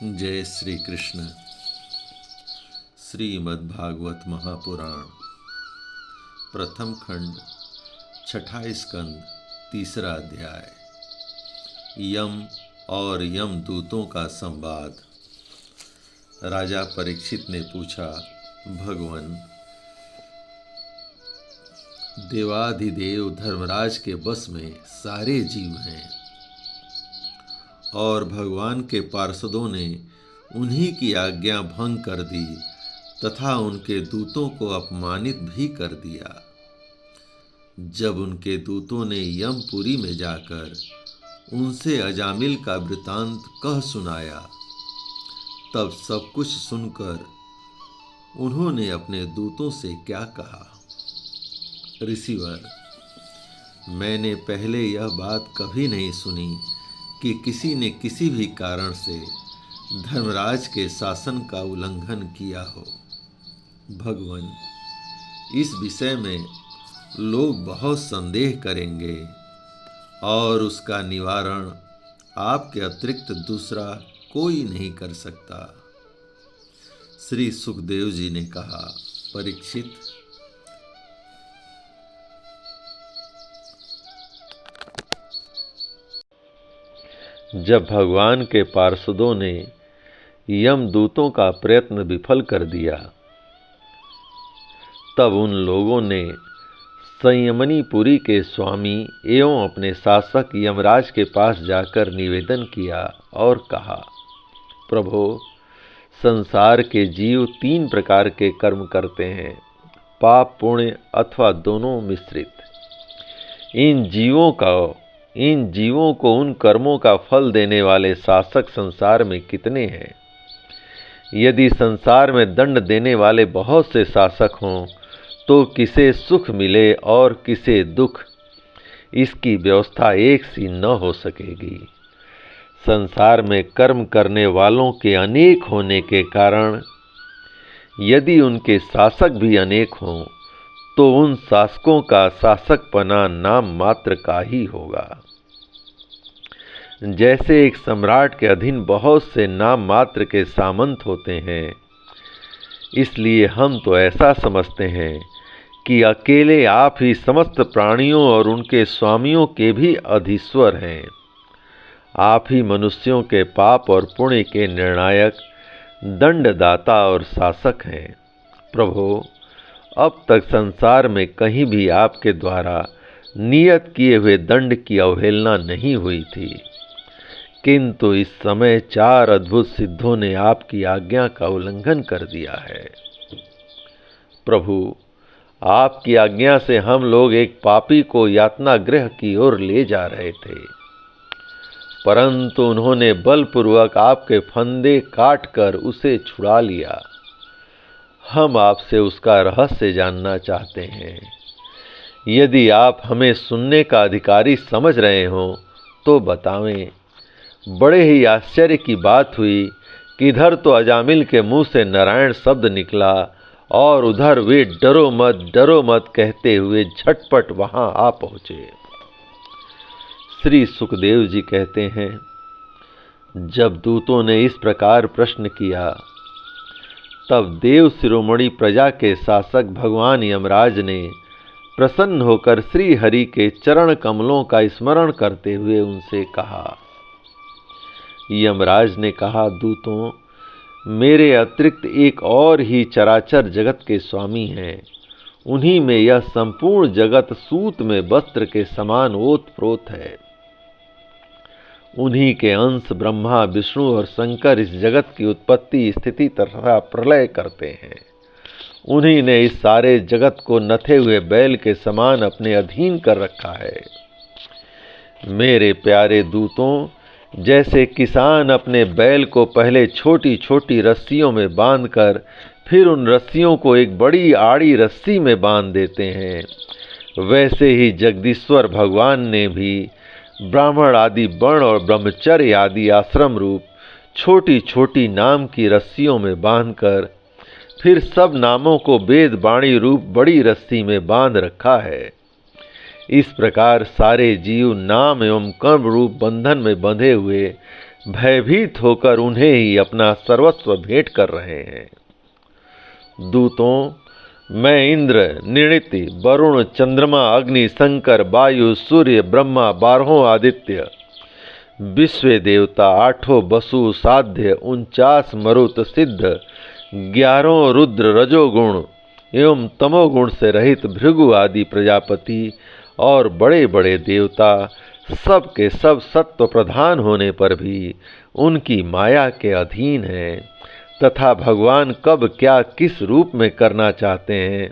जय श्री कृष्ण। श्रीमद्भागवत महापुराण प्रथम खंड छठा स्कंद तीसरा अध्याय। यम और यमदूतों का संवाद। राजा परीक्षित ने पूछा, भगवान, देवाधिदेव धर्मराज के बस में सारे जीव हैं और भगवान के पार्षदों ने उन्हीं की आज्ञा भंग कर दी तथा उनके दूतों को अपमानित भी कर दिया। जब उनके दूतों ने यमपुरी में जाकर उनसे अजामिल का वृतांत कह सुनाया, तब सब कुछ सुनकर उन्होंने अपने दूतों से क्या कहा। ऋषिवर, मैंने पहले यह बात कभी नहीं सुनी कि किसी ने किसी भी कारण से धर्मराज के शासन का उल्लंघन किया हो। भगवान, इस विषय में लोग बहुत संदेह करेंगे और उसका निवारण आपके अतिरिक्त दूसरा कोई नहीं कर सकता। श्री सुखदेव जी ने कहा, परीक्षित, जब भगवान के पार्षदों ने यमदूतों का प्रयत्न विफल कर दिया, तब उन लोगों ने संयमनीपुरी के स्वामी एवं अपने शासक यमराज के पास जाकर निवेदन किया और कहा, प्रभो, संसार के जीव 3 प्रकार के कर्म करते हैं, पाप, पुण्य अथवा दोनों मिश्रित। इन जीवों को उन कर्मों का फल देने वाले शासक संसार में कितने हैं? यदि संसार में दंड देने वाले बहुत से शासक हों तो किसे सुख मिले और किसे दुख, इसकी व्यवस्था एक सी न हो सकेगी। संसार में कर्म करने वालों के अनेक होने के कारण यदि उनके शासक भी अनेक हों तो उन शासकों का शासकपना नाम मात्र का ही होगा। जैसे एक सम्राट के अधीन बहुत से नाम मात्र के सामंत होते हैं, इसलिए हम तो ऐसा समझते हैं कि अकेले आप ही समस्त प्राणियों और उनके स्वामियों के भी अधीश्वर हैं। आप ही मनुष्यों के पाप और पुण्य के निर्णायक, दंडदाता और शासक हैं। प्रभो, अब तक संसार में कहीं भी आपके द्वारा नियत किए हुए दंड की अवहेलना नहीं हुई थी, किंतु इस समय 4 अद्भुत सिद्धों ने आपकी आज्ञा का उल्लंघन कर दिया है। प्रभु, आपकी आज्ञा से हम लोग एक पापी को यातना गृह की ओर ले जा रहे थे, परंतु उन्होंने बलपूर्वक आपके फंदे काटकर उसे छुड़ा लिया। हम आपसे उसका रहस्य जानना चाहते हैं। यदि आप हमें सुनने का अधिकारी समझ रहे हो तो बतावें। बड़े ही आश्चर्य की बात हुई कि इधर तो अजामिल के मुंह से नारायण शब्द निकला और उधर वे डरो मत कहते हुए झटपट वहां आ पहुंचे। श्री सुखदेव जी कहते हैं, जब दूतों ने इस प्रकार प्रश्न किया, तब देव शिरोमणि प्रजा के शासक भगवान यमराज ने प्रसन्न होकर श्री हरि के चरण कमलों का स्मरण करते हुए उनसे कहा। यमराज ने कहा, दूतों, मेरे अतिरिक्त एक और ही चराचर जगत के स्वामी हैं। उन्हीं में यह संपूर्ण जगत सूत में वस्त्र के समान ओतप्रोत है। उन्हीं के अंश ब्रह्मा, विष्णु और शंकर इस जगत की उत्पत्ति, स्थिति तथा प्रलय करते हैं। उन्हीं ने इस सारे जगत को नथे हुए बैल के समान अपने अधीन कर रखा है। मेरे प्यारे दूतों, जैसे किसान अपने बैल को पहले छोटी छोटी रस्सियों में बांधकर फिर उन रस्सियों को एक बड़ी आड़ी रस्सी में बांध देते हैं, वैसे ही जगदीश्वर भगवान ने भी ब्राह्मण आदि वर्ण और ब्रह्मचर्य आदि आश्रम रूप छोटी छोटी नाम की रस्सियों में बांधकर फिर सब नामों को वेद वाणी रूप बड़ी रस्सी में बांध रखा है। इस प्रकार सारे जीव नाम एवं कर्म रूप बंधन में बंधे हुए भयभीत होकर उन्हें ही अपना सर्वस्व भेंट कर रहे हैं। दूतों, मैं इंद्र, निणिति, वरुण, चंद्रमा, अग्नि, शंकर, वायु, सूर्य, ब्रह्मा, 12 आदित्य, विश्व देवता, 8 वसु, साध्य, 49 मरुत, सिद्ध, 11 रुद्र, रजोगुण एवं तमोगुण से रहित भृगु आदि प्रजापति और बड़े बड़े देवता सब के सब सत्व प्रधान होने पर भी उनकी माया के अधीन हैं तथा भगवान कब क्या किस रूप में करना चाहते हैं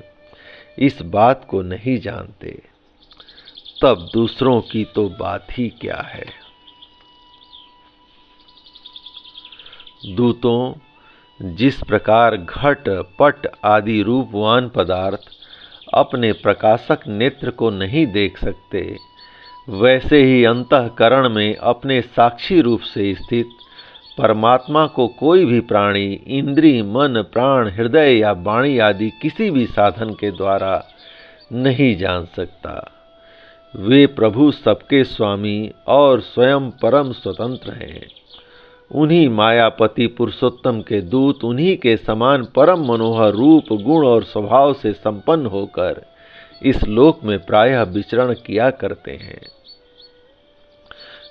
इस बात को नहीं जानते, तब दूसरों की तो बात ही क्या है। दूतों, जिस प्रकार घट, पट आदि रूपवान पदार्थ अपने प्रकाशक नेत्र को नहीं देख सकते, वैसे ही अंतःकरण में अपने साक्षी रूप से स्थित परमात्मा को कोई भी प्राणी इंद्रिय, मन, प्राण, हृदय या वाणी आदि किसी भी साधन के द्वारा नहीं जान सकता। वे प्रभु सबके स्वामी और स्वयं परम स्वतंत्र हैं। उन्हीं मायापति पुरुषोत्तम के दूत उन्हीं के समान परम मनोहर रूप, गुण और स्वभाव से संपन्न होकर इस लोक में प्रायः विचरण किया करते हैं।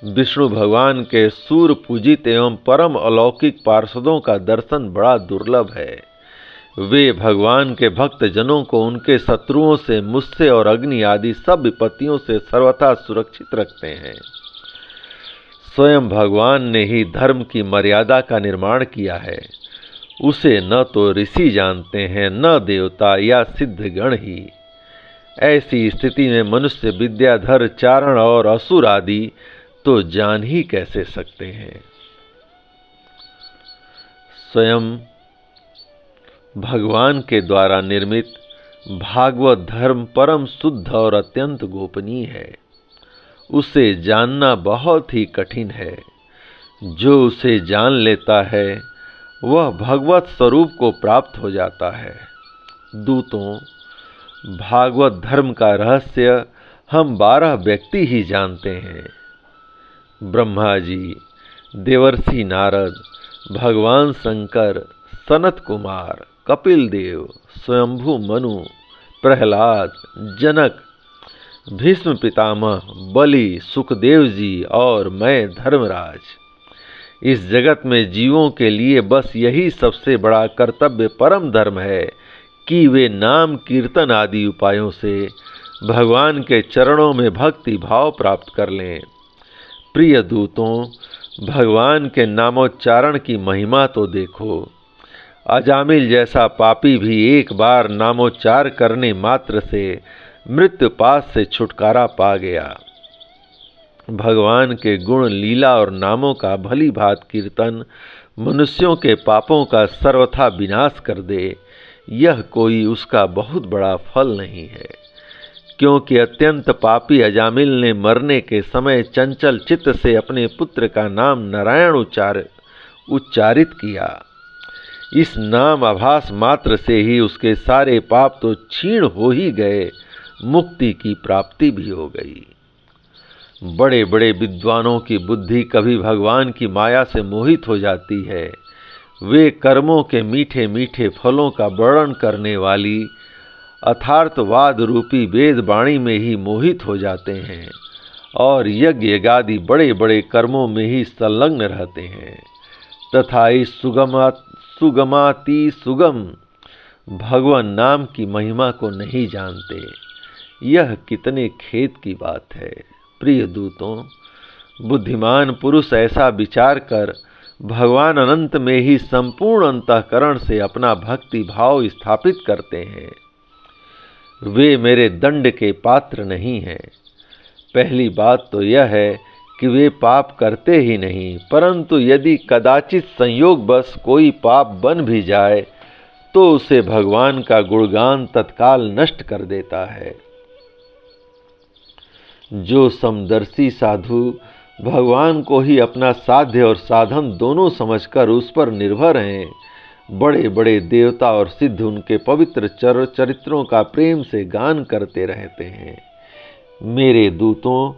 विष्णु भगवान के सूर पूजित एवं परम अलौकिक पार्षदों का दर्शन बड़ा दुर्लभ है। वे भगवान के भक्त जनों को उनके शत्रुओं से, मुझसे और अग्नि आदि सब विपत्तियों से सर्वथा सुरक्षित रखते हैं। स्वयं भगवान ने ही धर्म की मर्यादा का निर्माण किया है। उसे न तो ऋषि जानते हैं, न देवता या सिद्धगण ही। ऐसी स्थिति में मनुष्य, विद्याधर, चारण और असुर आदि तो जान ही कैसे सकते हैं। स्वयं भगवान के द्वारा निर्मित भागवत धर्म परम शुद्ध और अत्यंत गोपनीय है। उसे जानना बहुत ही कठिन है। जो उसे जान लेता है वह भगवत स्वरूप को प्राप्त हो जाता है। दूतों, भागवत धर्म का रहस्य हम 12 व्यक्ति ही जानते हैं। ब्रह्मा जी, देवर्षि नारद, भगवान शंकर, सनत कुमार, कपिल देव, स्वयंभू मनु, प्रहलाद, जनक, भीष्म पितामह, बलि, सुखदेव जी और मैं धर्मराज। इस जगत में जीवों के लिए बस यही सबसे बड़ा कर्तव्य परम धर्म है कि वे नाम, कीर्तन आदि उपायों से भगवान के चरणों में भक्ति भाव प्राप्त कर लें। प्रिय दूतों, भगवान के नामोच्चारण की महिमा तो देखो। अजामिल जैसा पापी भी एक बार नामोच्चार करने मात्र से मृत्यु पास से छुटकारा पा गया। भगवान के गुण, लीला और नामों का भली भांति कीर्तन मनुष्यों के पापों का सर्वथा विनाश कर दे, यह कोई उसका बहुत बड़ा फल नहीं है। क्योंकि अत्यंत पापी अजामिल ने मरने के समय चंचल चित्त से अपने पुत्र का नाम नारायण उच्चारित किया। इस नाम आभास मात्र से ही उसके सारे पाप तो क्षीण हो ही गए, मुक्ति की प्राप्ति भी हो गई। बड़े बड़े विद्वानों की बुद्धि कभी भगवान की माया से मोहित हो जाती है। वे कर्मों के मीठे मीठे फलों का वर्णन करने वाली अथार्थवाद रूपी वेद वाणी में ही मोहित हो जाते हैं और यज्ञ आदि बड़े बड़े कर्मों में ही संलग्न रहते हैं तथा इस सुगमाति सुगम भगवान नाम की महिमा को नहीं जानते। यह कितने खेद की बात है। प्रिय दूतों, बुद्धिमान पुरुष ऐसा विचार कर भगवान अनंत में ही संपूर्ण अंतःकरण से अपना भक्ति भाव स्थापित करते हैं। वे मेरे दंड के पात्र नहीं हैं। पहली बात तो यह है कि वे पाप करते ही नहीं, परंतु यदि कदाचित संयोगवश कोई पाप बन भी जाए तो उसे भगवान का गुणगान तत्काल नष्ट कर देता है। जो समदर्शी साधु भगवान को ही अपना साध्य और साधन दोनों समझकर उस पर निर्भर हैं, बड़े बड़े देवता और सिद्ध उनके पवित्र चरित्रों का प्रेम से गान करते रहते हैं। मेरे दूतों,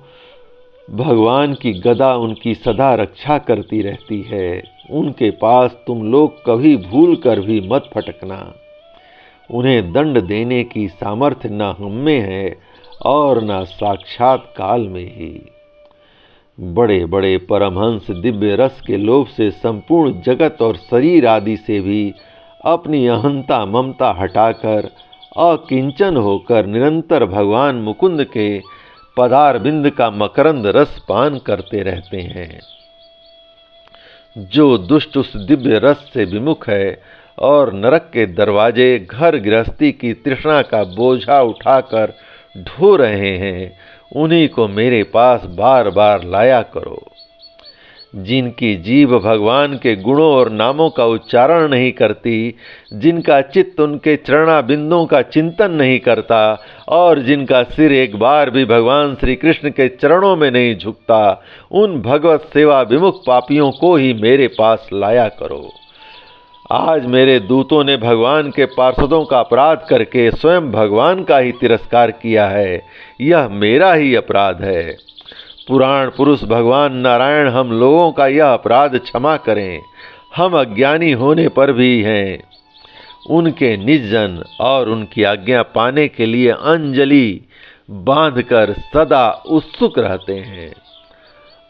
भगवान की गदा उनकी सदा रक्षा करती रहती है। उनके पास तुम लोग कभी भूल कर भी मत फटकना। उन्हें दंड देने की सामर्थ्य न हम में है और न साक्षात काल में ही। बड़े बड़े परमहंस दिव्य रस के लोभ से संपूर्ण जगत और शरीर आदि से भी अपनी अहंता ममता हटाकर अकिंचन होकर निरंतर भगवान मुकुंद के पदारविंद का मकरंद रस पान करते रहते हैं। जो दुष्ट उस दिव्य रस से विमुख है और नरक के दरवाजे घर गृहस्थी की तृष्णा का बोझा उठाकर ढो रहे हैं, उन्हीं को मेरे पास बार बार लाया करो। जिनकी जीभ भगवान के गुणों और नामों का उच्चारण नहीं करती, जिनका चित्त उनके चरणाबिंदों का चिंतन नहीं करता और जिनका सिर एक बार भी भगवान श्री कृष्ण के चरणों में नहीं झुकता, उन भगवत सेवा विमुख पापियों को ही मेरे पास लाया करो। आज मेरे दूतों ने भगवान के पार्षदों का अपराध करके स्वयं भगवान का ही तिरस्कार किया है। यह मेरा ही अपराध है। पुराण पुरुष भगवान नारायण हम लोगों का यह अपराध क्षमा करें। हम अज्ञानी होने पर भी हैं उनके निजन और उनकी आज्ञा पाने के लिए अंजलि बांधकर सदा उत्सुक रहते हैं।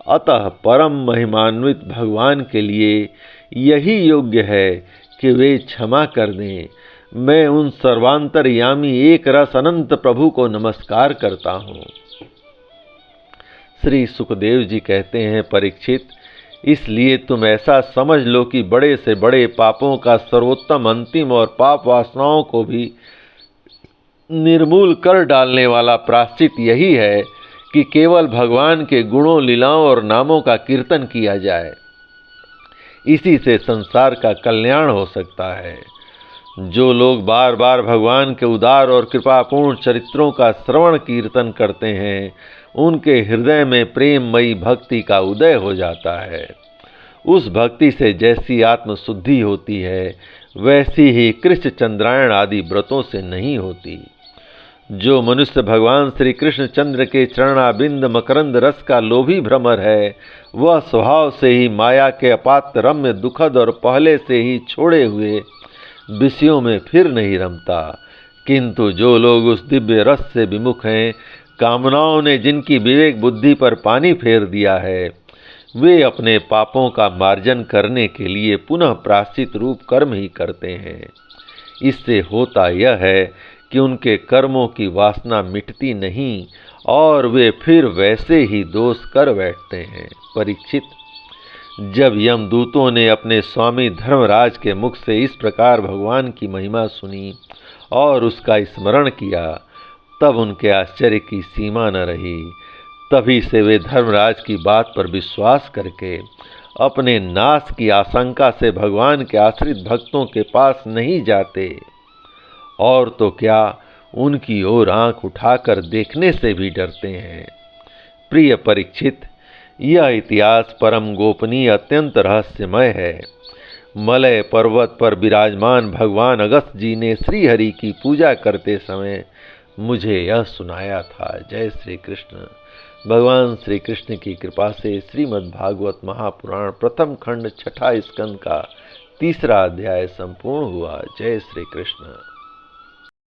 अतः परम महिमान्वित भगवान के लिए यही योग्य है कि वे क्षमा कर दें। मैं उन सर्वांतरयामी एक रस अनंत प्रभु को नमस्कार करता हूँ। श्री सुखदेव जी कहते हैं, परीक्षित, इसलिए तुम ऐसा समझ लो कि बड़े से बड़े पापों का सर्वोत्तम अंतिम और पाप वासनाओं को भी निर्मूल कर डालने वाला प्रायश्चित यही है कि केवल भगवान के गुणों लीलाओं और नामों का कीर्तन किया जाए। इसी से संसार का कल्याण हो सकता है। जो लोग बार बार भगवान के उदार और कृपापूर्ण चरित्रों का श्रवण कीर्तन करते हैं, उनके हृदय में प्रेममयी भक्ति का उदय हो जाता है। उस भक्ति से जैसी आत्मशुद्धि होती है, वैसी ही कृष्ण चंद्रायण आदि व्रतों से नहीं होती। जो मनुष्य भगवान श्री कृष्ण चंद्र के चरणाबिंद मकरंद रस का लोभी भ्रमर है, वह स्वभाव से ही माया के अपात्र रम्य दुखद और पहले से ही छोड़े हुए विषयों में फिर नहीं रमता। किंतु जो लोग उस दिव्य रस से विमुख हैं, कामनाओं ने जिनकी विवेक बुद्धि पर पानी फेर दिया है, वे अपने पापों का मार्जन करने के लिए पुनः प्रायश्चित रूप कर्म ही करते हैं। इससे होता यह है कि उनके कर्मों की वासना मिटती नहीं और वे फिर वैसे ही दोष कर बैठते हैं। परीक्षित, जब यमदूतों ने अपने स्वामी धर्मराज के मुख से इस प्रकार भगवान की महिमा सुनी और उसका स्मरण किया, तब उनके आश्चर्य की सीमा न रही। तभी से वे धर्मराज की बात पर विश्वास करके अपने नाश की आशंका से भगवान के आश्रित भक्तों के पास नहीं जाते, और तो क्या उनकी ओर आंख उठाकर देखने से भी डरते हैं। प्रिय परीक्षित, यह इतिहास परम गोपनीय अत्यंत रहस्यमय है। मलय पर्वत पर विराजमान भगवान अगस्त्य जी ने श्री हरि की पूजा करते समय मुझे यह सुनाया था। जय श्री कृष्ण। भगवान श्री कृष्ण की कृपा से श्रीमद् भागवत महापुराण प्रथम खंड छठा स्कंद का 3रा अध्याय संपूर्ण हुआ। जय श्री कृष्ण।